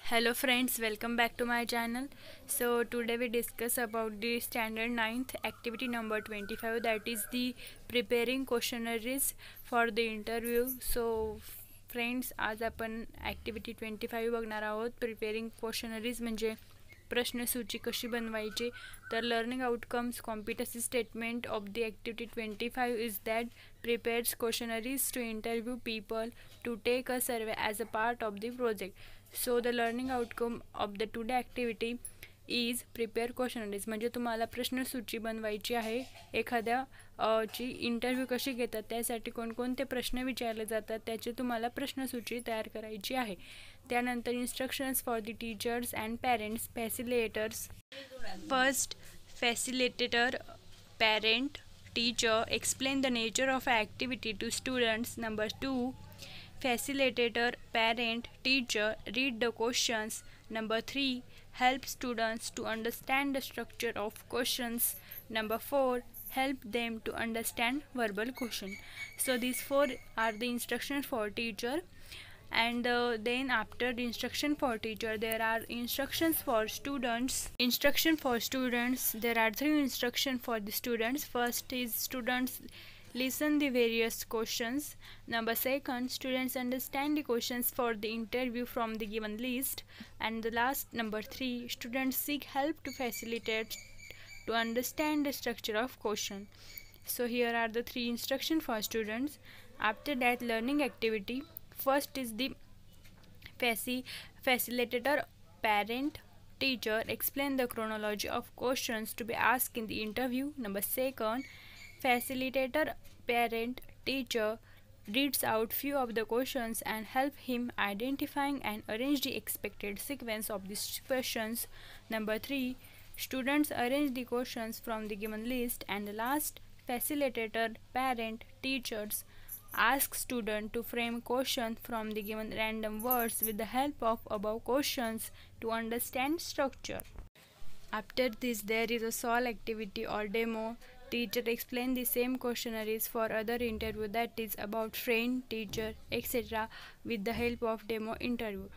Hello friends, welcome back to my channel. So today we discuss about the standard 9th activity number 25, that is the preparing questionnaires for the interview. So friends, आज आपण activity 25 बघणार आहोत. Preparing questionnaires म्हणजे प्रश्नसूची कशी बनवायची. तर learning outcomes competency statement of the activity 25 is that prepares questionnaires to interview people to take a survey as a part of the project. So the learning outcome of the today activity is prepare questionnaires. म्हणजे तुम्हाला प्रश्नसूची बनवायची आहे. एखाद्या ची interview कशी घेतात, त्यासाठी कोणकोणते प्रश्न विचारले जातात त्याची तुम्हाला प्रश्नसूची तयार करायची आहे. त्यानंतर instructions for the teachers and parents facilitators. First, facilitator parent teacher explain the nature of activity to students. Number 2, facilitator parent teacher read the questions. Number 3, help students to understand the structure of questions. Number 4, help them to understand verbal question. So these four are the instructions for teacher. And then after the instruction for teacher, there are instructions for students. There are 3 instructions for the students. First is students listen the various questions. Number 2, students understand the questions for the interview from the given list. And the last, number 3, students seek help to facilitate to understand the structure of question. So here are the 3 instructions for students. After that, learning activity. First is the facilitator parent teacher explain the chronology of questions to be asked in the interview. Number 2, facilitator parent teacher reads out few of the questions and help him identifying and arrange the expected sequence of these questions. Number 3, students arrange the questions from the given list. And the last, facilitator parent teachers ask student to frame question from the given random words with the help of above questions to understand structure. After this, there is a solve activity or demo. Teacher explain the same questionnaires for other interview, that is about friend, teacher, etc. with the help of demo interview.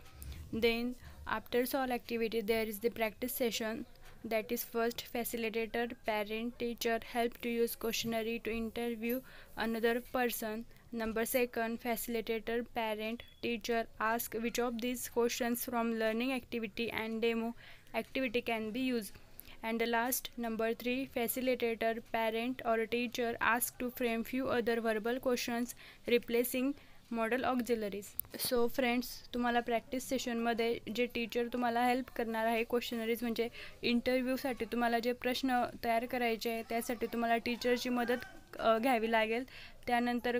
Then after solve activity, there is the practice session. That is first, facilitator parent teacher help to use questionnaire to interview another person. Number 2, facilitator parent teacher ask which of these questions from learning activity and demo activity can be used. And the last, number 3, facilitator parent or teacher ask to frame few other verbal questions replacing model auxiliaries. So friends, तुम्हाला practice सेशनमध्ये जे teacher तुम्हाला help करणार आहे questionnaires म्हणजे इंटरव्ह्यूसाठी तुम्हाला जे प्रश्न तयार करायचे आहे त्यासाठी तुम्हाला टीचरची मदत घ्यावी लागेल. त्यानंतर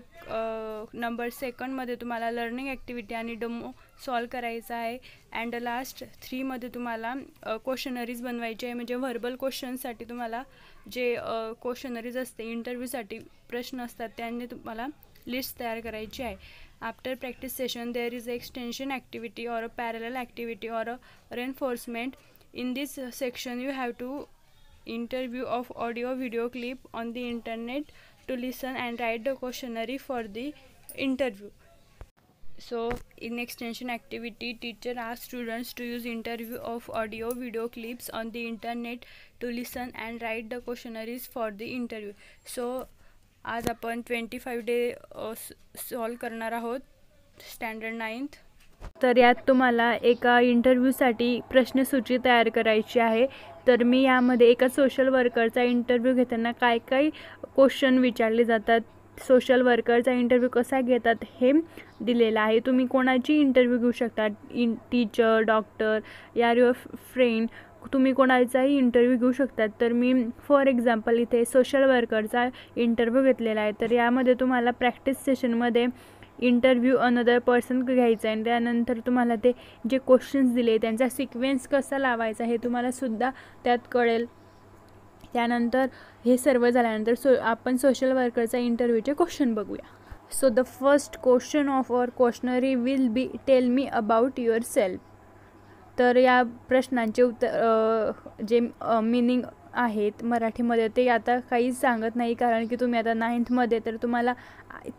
नंबर 2मध्ये तुम्हाला लर्निंग ॲक्टिव्हिटी आणि डेमो सॉल्व करायचा आहे. अँड लास्ट 3मध्ये तुम्हाला क्वेश्चनरीज बनवायचे आहे. म्हणजे व्हर्बल क्वेश्चनसाठी तुम्हाला जे क्वेश्चनरीज असते इंटरव्ह्यूसाठी प्रश्न असतात त्यांनी तुम्हाला लिस्ट तयार करायची आहे. After practice session there is extension activity or a parallel activity or a reinforcement. In this section you have to interview of audio video clip on the internet to listen and write the questionnaire for the interview. So in extension activity, teacher asks students to use interview of audio video clips on the internet to listen and write the questionnaires for the interview. So आज आपण 25 day solve करणार आहोत standard 9th. तर यात तुम्हाला एका इंटरव्ह्यूसाठी प्रश्नसूची तयार करायची आहे. तर मी यामध्ये एका सोशल वर्करचा इंटरव्ह्यू घेताना काय काय क्वेश्चन विचारले जातात, सोशल वर्करचा इंटरव्ह्यू कसा घेतात हे दिलेलं आहे. तुम्ही कोणाची इंटरव्ह्यू घेऊ शकता, टीचर, डॉक्टर, यार युअर फ्रेंड, तुम्ही कोणाचाही इंटरव्ह्यू घेऊ शकतात. तर मी फॉर एक्झाम्पल इथे सोशल वर्करचा इंटरव्ह्यू घेतलेला आहे. तर यामध्ये तुम्हाला प्रॅक्टिस सेशनमध्ये इंटरव्ह्यू अनदर पर्सन घ्यायचं आहे आणि त्यानंतर तुम्हाला ते जे क्वेश्चन्स दिले त्यांचा सिक्वेन्स कसा लावायचा हे तुम्हाला सुद्धा त्यात कळेल. त्यानंतर हे सर्व झाल्यानंतर आपण सोशल वर्करचा इंटरव्ह्यूचे क्वेश्चन बघूया. So the first question of our questionnaire will be tell me about yourself. तर या प्रश्नांचे उत्तर जे मिनिंग आहेत मराठीमध्ये ते आता काहीच सांगत नाही, कारण की तुम्ही आता 9thमध्ये तर तुम्हाला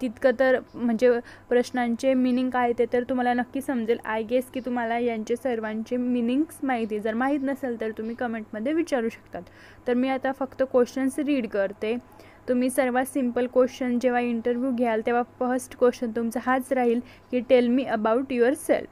तितकं तर म्हणजे प्रश्नांचे मिनिंग काय ते तर तुम्हाला नक्की समजेल. आय गेस की तुम्हाला यांचे सर्वांचे मिनिंग्स माहिती. जर माहीत नसेल तर तुम्ही कमेंटमध्ये विचारू शकतात. तर मी आता फक्त क्वेश्चन्स रीड करते. तुम्ही सर्वात सिम्पल क्वेश्चन जेव्हा इंटरव्ह्यू घ्याल तेव्हा फर्स्ट क्वेश्चन तुमचा हाच राहील की tell me about yourself.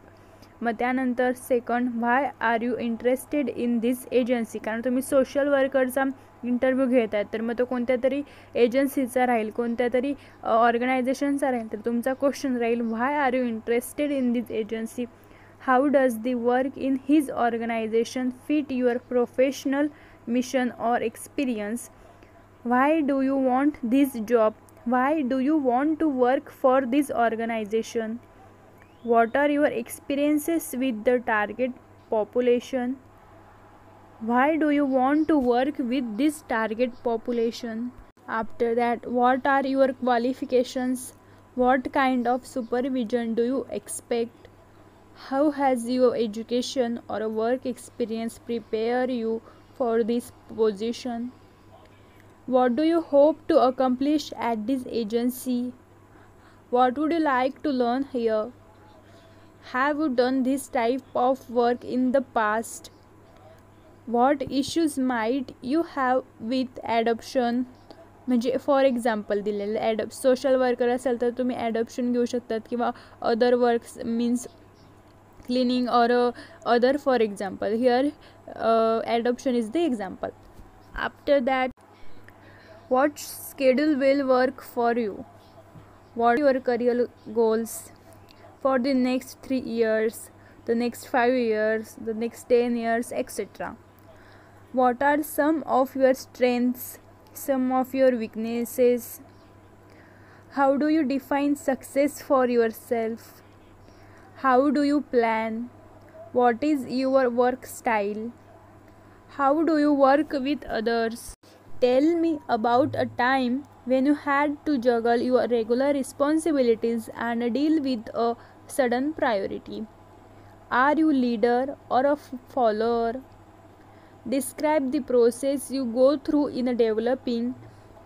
मग त्यानंतर second, why are you interested in this agency, कारण तुम्ही सोशल वर्करचा इंटरव्ह्यू घेत आहेत तर मग तो कोणत्या तरी एजन्सीचा राहील, कोणत्या तरी ऑर्गनायझेशनचा राहील. तर तुमचा क्वेश्चन राहील why are you interested in this agency, how does the work in his organization fit your professional mission or experience, why do you want this job, why do you want to work for this organization, what are your experiences with the target population, why do you want to work with this target population. After that, what are your qualifications, what kind of supervision do you expect, how has your education or work experience prepare you for this position, what do you hope to accomplish at this agency, what would you like to learn here, have you done this type of work in the past, what issues might you have with adoption. म्हणजे for example दिलेलं social worker असेल तर तुम्ही adoption घेऊ शकतात किंवा other works means cleaning और other for example here adoption is the example. After that, what schedule will work for you, what are your career goals for the next 3 years, the next 5 years, the next 10 years, etc. What are some of your strengths, some of your weaknesses, how do you define success for yourself, how do you plan, what is your work style, how do you work with others, tell me about a time when you had to juggle your regular responsibilities and deal with a sudden priority. Are you leader or a follower? Describe the process you go through in developing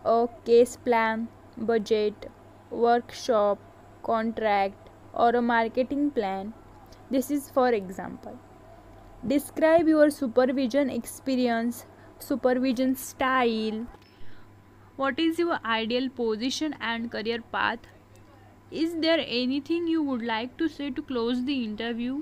a case plan, budget, workshop, contract, or a marketing plan. This is for example. Describe your supervision experience, supervision style. What is your ideal position and career path? Is there anything you would like to say to close the interview?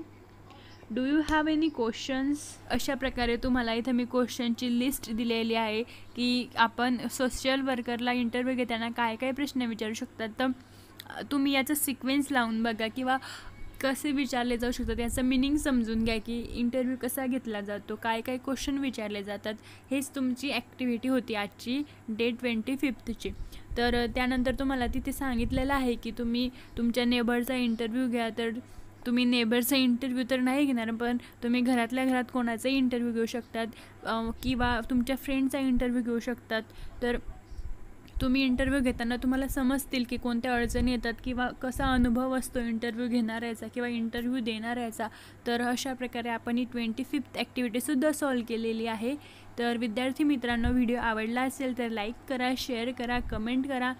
Do you have any questions? अशा प्रकारे तुम्हाला इथं मी क्वेश्चनची list दिलेली आहे की आपण social वर्करला interview घेताना काय काय प्रश्न विचारू शकतात. तर तुम्ही याचा सिक्वेन्स लावून बघा किंवा कसे विचारले जाऊ शकतात याचं मिनिंग समजून घ्या की इंटरव्ह्यू कसा घेतला जातो, काय काय क्वेश्चन विचारले जातात. हेच तुमची ॲक्टिव्हिटी होती आजची डे 25ची. तर त्यानंतर तुम्हाला तिथे सांगितलेलं आहे की तुम्ही तुमच्या नेबरचा इंटरव्ह्यू घ्या. तर तुम्ही नेबरचा इंटरव्ह्यू तर नाही घेणार, पण तुम्ही घरातल्या घरात कोणाचाही इंटरव्ह्यू घेऊ शकतात किंवा तुमच्या फ्रेंडचा इंटरव्ह्यू घेऊ शकतात. तर तुम्ही इंटरव्ह्यू घेताना तुम्हाला समजतील की कोणत्या अडचणी येतात किंवा कसा अनुभव असतो इंटरव्ह्यू घेणाऱ्याचा किंवा इंटरव्ह्यू देणाऱ्याचा. तर अशा प्रकारे आपण ही 25th ॲक्टिव्हिटीसुद्धा सॉल्व केलेली आहे. तर विद्यार्थी मित्रांनो, व्हिडिओ आवडला असेल तर लाईक करा, शेअर करा, कमेंट करा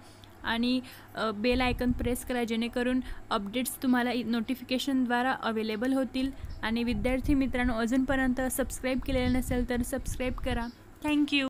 आणि बेल आयकन प्रेस करा, जेणेकरून अपडेट्स तुम्हाला नोटिफिकेशनद्वारा अवेलेबल होतील. आणि विद्यार्थी मित्रांनो, अजूनपर्यंत सबस्क्राईब केलेलं नसेल तर सबस्क्राईब करा. थँक्यू.